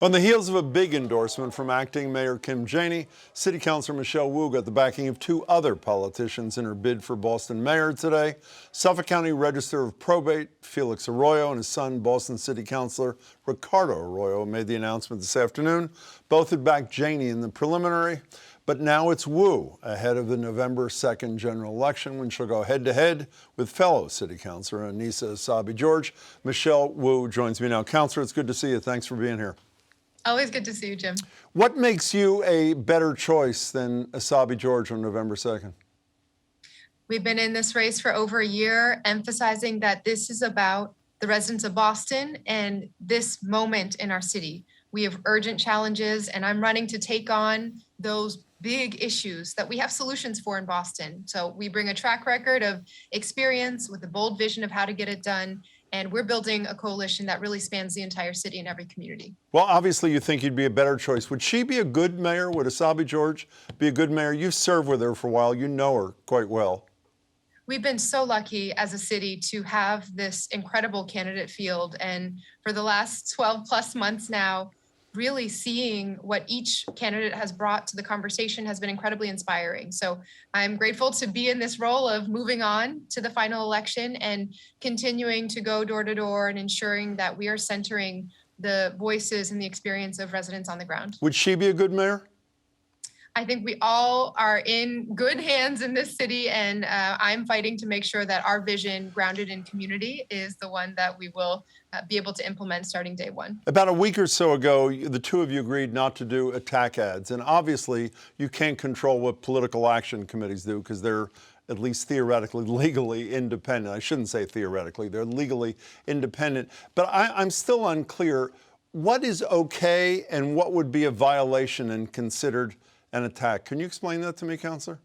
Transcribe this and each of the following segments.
On the heels of a big endorsement from acting Mayor Kim Janey, City Councilor Michelle Wu got the backing of two other politicians in her bid for Boston mayor today. Suffolk County Register of Probate Felix Arroyo and his son, Boston City Councilor Ricardo Arroyo, made the announcement this afternoon. Both had backed Janey in the preliminary, but now it's Wu ahead of the November 2nd general election when she'll go head-to-head with fellow City Councilor Anissa Essaibi-George. Michelle Wu joins me now. Councilor, it's good to see you. Thanks for being here. Always good to see you, Jim. What makes you a better choice than Essaibi-George on November 2nd? We've been in this race for over a year, emphasizing that this is about the residents of Boston and this moment in our city. We have urgent challenges, and I'm running to take on those big issues that we have solutions for in Boston. So we bring a track record of experience with a bold vision of how to get it done. And we're building a coalition that really spans the entire city and every community. Well, obviously you think you'd be a better choice. Would she be a good mayor? Would Essaibi-George be a good mayor? You've served with her for a while. You know her quite well. We've been so lucky as a city to have this incredible candidate field. And for the last 12 plus months now, really seeing what each candidate has brought to the conversation has been incredibly inspiring. So I'm grateful to be in this role of moving on to the final election and continuing to go door to door and ensuring that we are centering the voices and the experience of residents on the ground. Would she be a good mayor? I think we all are in good hands in this city, and I'm fighting to make sure that our vision, grounded in community, is the one that we will be able to implement starting day one. About a week or so ago, the two of you agreed not to do attack ads. And obviously, you can't control what political action committees do because they're at least theoretically, legally independent. I shouldn't say theoretically, they're legally independent. But I'm still unclear, what is okay and what would be a violation and considered an attack? Can you explain that to me, Councilor?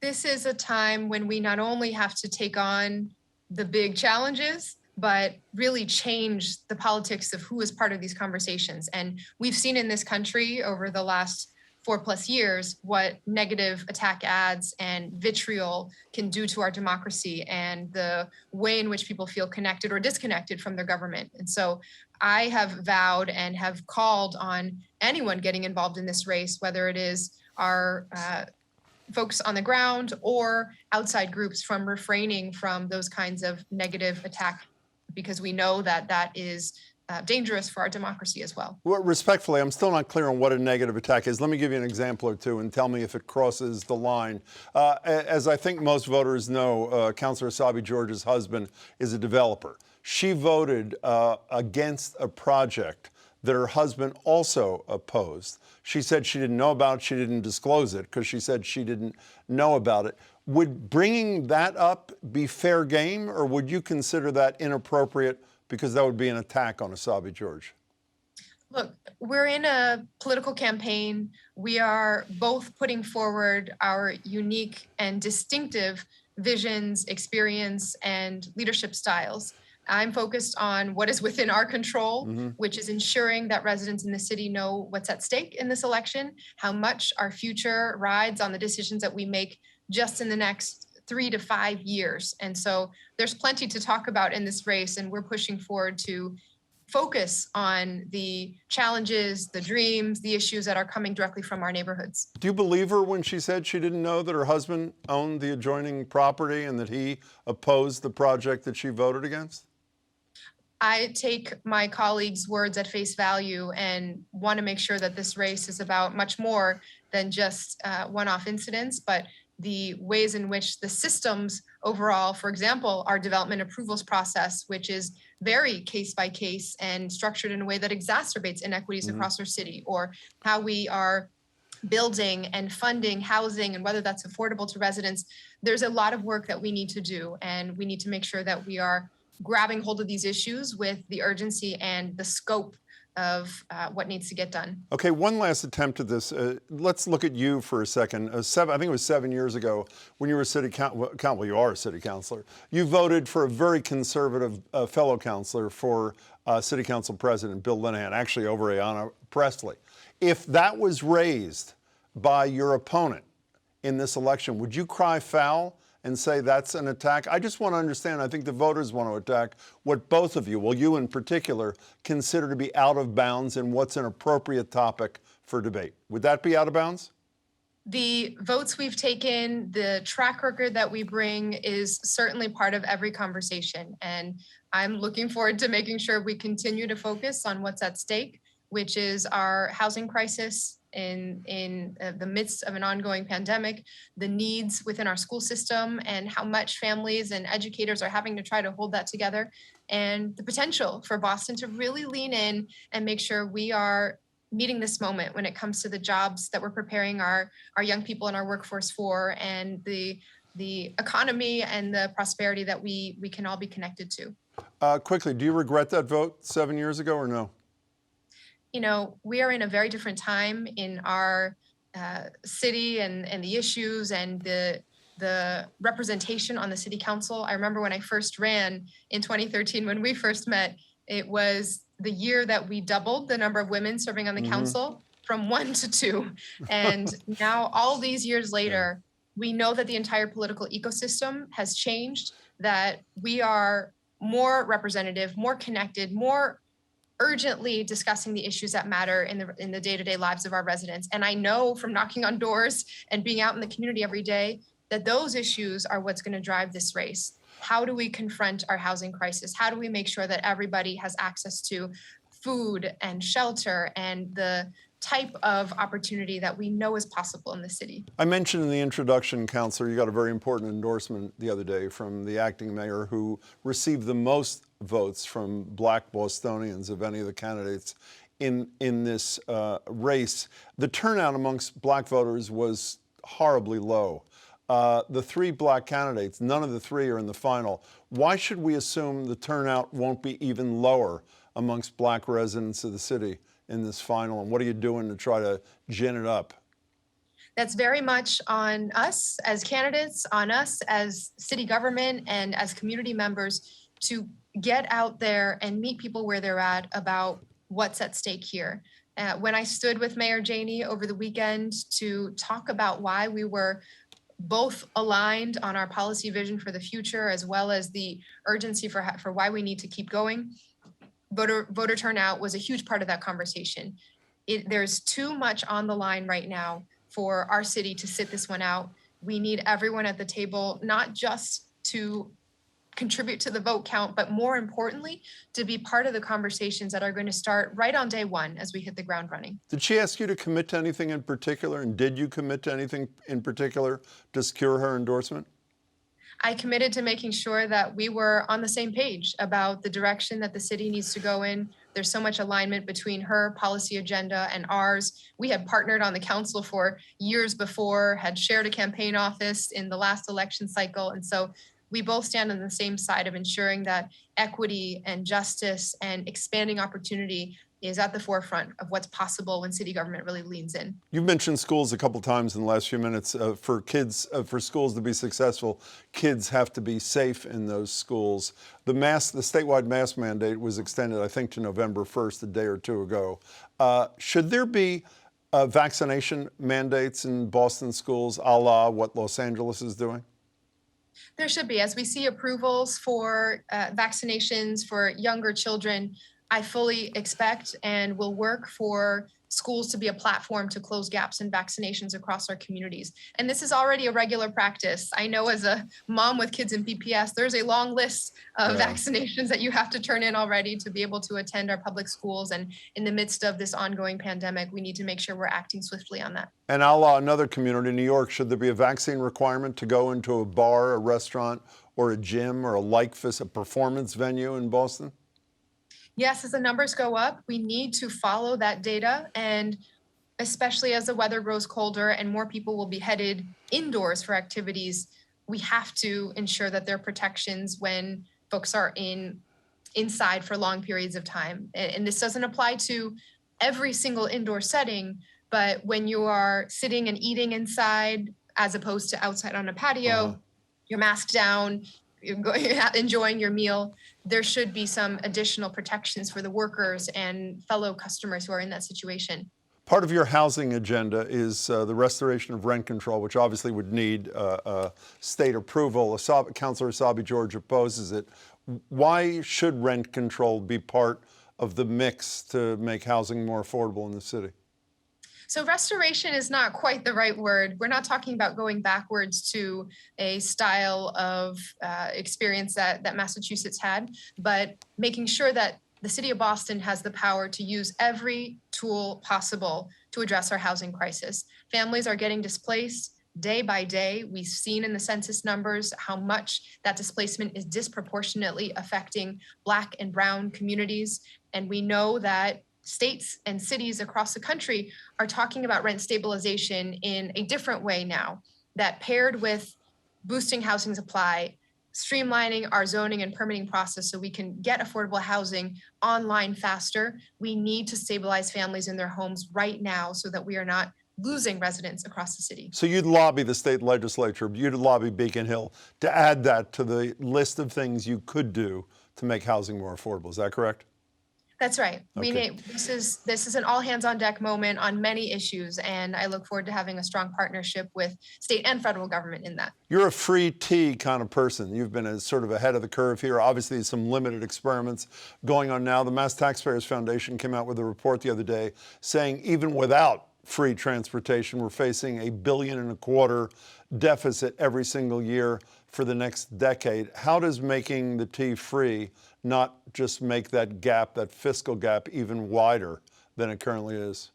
This is a time when we not only have to take on the big challenges, but really change the politics of who is part of these conversations. And we've seen in this country over the last 4+ years what negative attack ads and vitriol can do to our democracy and the way in which people feel connected or disconnected from their government. And so I have vowed and have called on anyone getting involved in this race, whether it is our folks on the ground or outside groups, from refraining from those kinds of negative attack, because we know that that is dangerous for our democracy as well. Well, respectfully, I'm still not clear on what a negative attack is. Let me give you an example or two and tell me if it crosses the line. As I think most voters know, Councilor Essaibi-George's husband is a developer. She voted against a project that her husband also opposed. She said she didn't know about it. She didn't disclose it because she said she didn't know about it. Would bringing that up be fair game, or would you consider that inappropriate because that would be an attack on Essaibi-George? Look, we're in a political campaign. We are both putting forward our unique and distinctive visions, experience, and leadership styles. I'm focused on what is within our control, which is ensuring that residents in the city know what's at stake in this election, how much our future rides on the decisions that we make just in the next 3 to 5 years. And so there's plenty to talk about in this race, and we're pushing forward to focus on the challenges, the dreams, the issues that are coming directly from our neighborhoods. Do you believe her when she said she didn't know that her husband owned the adjoining property and that he opposed the project that she voted against? I take my colleagues' words at face value and want to make sure that this race is about much more than just one-off incidents, but the ways in which the systems overall, for example, our development approvals process, which is very case by case and structured in a way that exacerbates inequities across our city, or how we are building and funding housing and whether that's affordable to residents. There's a lot of work that we need to do, and we need to make sure that we are grabbing hold of these issues with the urgency and the scope of what needs to get done. Okay, one last attempt at this. Let's look at you for a second. I think it was 7 years ago when you were you are a city councilor. You voted for a very conservative fellow councilor for city council president Bill Linehan, actually over Ayanna Pressley. If that was raised by your opponent in this election, would you cry foul and say that's an attack? I just want to understand, I think the voters want to attack what both of you, well, you in particular, consider to be out of bounds and what's an appropriate topic for debate. Would that be out of bounds? The votes we've taken, the track record that we bring is certainly part of every conversation. And I'm looking forward to making sure we continue to focus on what's at stake, which is our housing crisis in the midst of an ongoing pandemic, the needs within our school system, and how much families and educators are having to try to hold that together, and the potential for Boston to really lean in and make sure we are meeting this moment when it comes to the jobs that we're preparing our young people in our workforce for, and the economy and the prosperity that we can all be connected to. Quickly, do you regret that vote 7 years ago or no? You know, we are in a very different time in our city, and the issues and the representation on the city council. I remember when I first ran in 2013, when we first met, it was the year that we doubled the number of women serving on the council from 1 to 2. And now, all these years later, we know that the entire political ecosystem has changed, that we are more representative, more connected, more urgently discussing the issues that matter in the day-to-day lives of our residents. And I know from knocking on doors and being out in the community every day that those issues are what's going to drive this race. How do we confront our housing crisis? How do we make sure that everybody has access to food and shelter and the type of opportunity that we know is possible in the city? I mentioned in the introduction, Councilor, you got a very important endorsement the other day from the acting mayor, who received the most votes from Black Bostonians of any of the candidates in this race. The turnout amongst Black voters was horribly low. The 3 Black candidates, none of the 3 are in the final. Why should we assume the turnout won't be even lower amongst Black residents of the city in this final? And what are you doing to try to gin it up? That's very much on us as candidates, on us as city government, and as community members to get out there and meet people where they're at about what's at stake here. When I stood with Mayor Janey over the weekend to talk about why we were both aligned on our policy vision for the future, as well as the urgency for why we need to keep going, voter turnout was a huge part of that conversation. There's too much on the line right now for our city to sit this one out. We need everyone at the table, not just to contribute to the vote count, but more importantly, to be part of the conversations that are going to start right on day one as we hit the ground running. Did she ask you to commit to anything in particular? And did you commit to anything in particular to secure her endorsement? I committed to making sure that we were on the same page about the direction that the city needs to go in. There's so much alignment between her policy agenda and ours. We had partnered on the council for years before, had shared a campaign office in the last election cycle. And so we both stand on the same side of ensuring that equity and justice and expanding opportunity is at the forefront of what's possible when city government really leans in. You've mentioned schools a couple times in the last few minutes. For schools to be successful, kids have to be safe in those schools. The statewide mask mandate was extended, I think, to November 1st, a day or 2 ago. Should there be vaccination mandates in Boston schools, a la what Los Angeles is doing? There should be. As we see approvals for vaccinations for younger children, I fully expect and will work for schools to be a platform to close gaps in vaccinations across our communities. And this is already a regular practice. I know as a mom with kids in PPS, there's a long list of vaccinations that you have to turn in already to be able to attend our public schools. And in the midst of this ongoing pandemic, we need to make sure we're acting swiftly on that. And a la another community, New York, should there be a vaccine requirement to go into a bar, a restaurant, or a gym, or a performance venue in Boston? Yes, as the numbers go up, we need to follow that data, and especially as the weather grows colder and more people will be headed indoors for activities, we have to ensure that there are protections when folks are inside for long periods of time. And this doesn't apply to every single indoor setting, but when you are sitting and eating inside as opposed to outside on a patio, you're masked down, you're enjoying your meal, there should be some additional protections for the workers and fellow customers who are in that situation. Part of your housing agenda is the restoration of rent control, which obviously would need state approval. Councilor Asabi George opposes it. Why should rent control be part of the mix to make housing more affordable in the city? So restoration is not quite the right word. We're not talking about going backwards to a style of experience that Massachusetts had, but making sure that the city of Boston has the power to use every tool possible to address our housing crisis. Families are getting displaced day by day. We've seen in the census numbers how much that displacement is disproportionately affecting Black and Brown communities. And we know that states and cities across the country are talking about rent stabilization in a different way now, that paired with boosting housing supply, streamlining our zoning and permitting process so we can get affordable housing online faster. We need to stabilize families in their homes right now so that we are not losing residents across the city. So you'd lobby the state legislature, you'd lobby Beacon Hill to add that to the list of things you could do to make housing more affordable. Is that correct? That's right. Okay. This is an all hands on deck moment on many issues, and I look forward to having a strong partnership with state and federal government in that. You're a free tea kind of person. You've been sort of ahead of the curve here. Obviously, some limited experiments going on now. The Mass Taxpayers Foundation came out with a report the other day saying even without free transportation, we're facing $1.25 billion deficit every single year for the next decade. How does making the tea free not just make that gap, that fiscal gap, even wider than it currently is?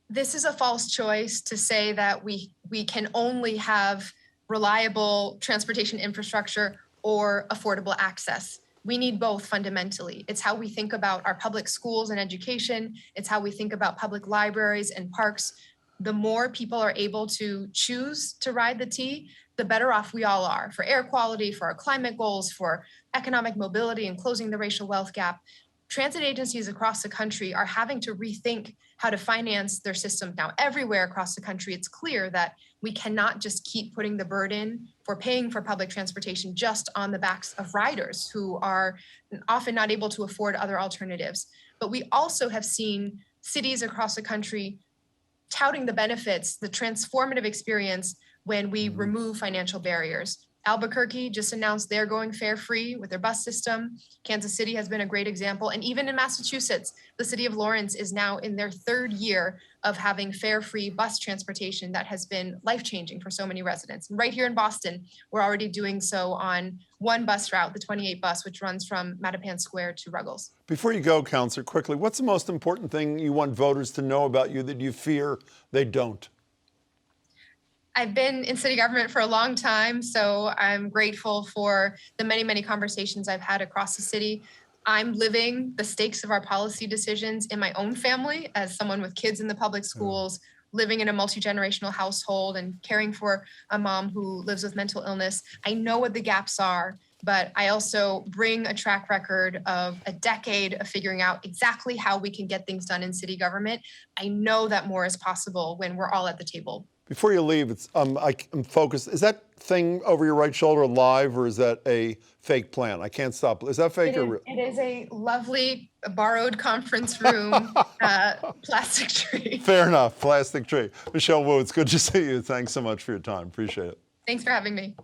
This is a false choice to say that we can only have reliable transportation infrastructure or affordable access. We need both fundamentally. It's how we think about our public schools and education. It's how we think about public libraries and parks. The more people are able to choose to ride the T, the better off we all are for air quality, for our climate goals, for economic mobility and closing the racial wealth gap. Transit agencies across the country are having to rethink how to finance their system now. Everywhere across the country, it's clear that we cannot just keep putting the burden for paying for public transportation just on the backs of riders who are often not able to afford other alternatives. But we also have seen cities across the country touting the benefits, the transformative experience when we remove financial barriers. Albuquerque just announced they're going fare free with their bus system. Kansas City has been a great example. And even in Massachusetts, the city of Lawrence is now in their third year of having fare free bus transportation that has been life-changing for so many residents. And right here in Boston, we're already doing so on one bus route, the 28 bus, which runs from Mattapan Square to Ruggles. Before you go, Counselor, quickly, what's the most important thing you want voters to know about you that you fear they don't? I've been in city government for a long time, so I'm grateful for the many, many conversations I've had across the city. I'm living the stakes of our policy decisions in my own family as someone with kids in the public schools, living in a multi-generational household and caring for a mom who lives with mental illness. I know what the gaps are, but I also bring a track record of a decade of figuring out exactly how we can get things done in city government. I know that more is possible when we're all at the table. Before you leave, I'm focused. Is that thing over your right shoulder live, or is that a fake plant? I can't stop. Is that fake or real? It is a lovely borrowed conference room plastic tree. Fair enough. Plastic tree. Michelle Wu, it's good to see you. Thanks so much for your time. Appreciate it. Thanks for having me.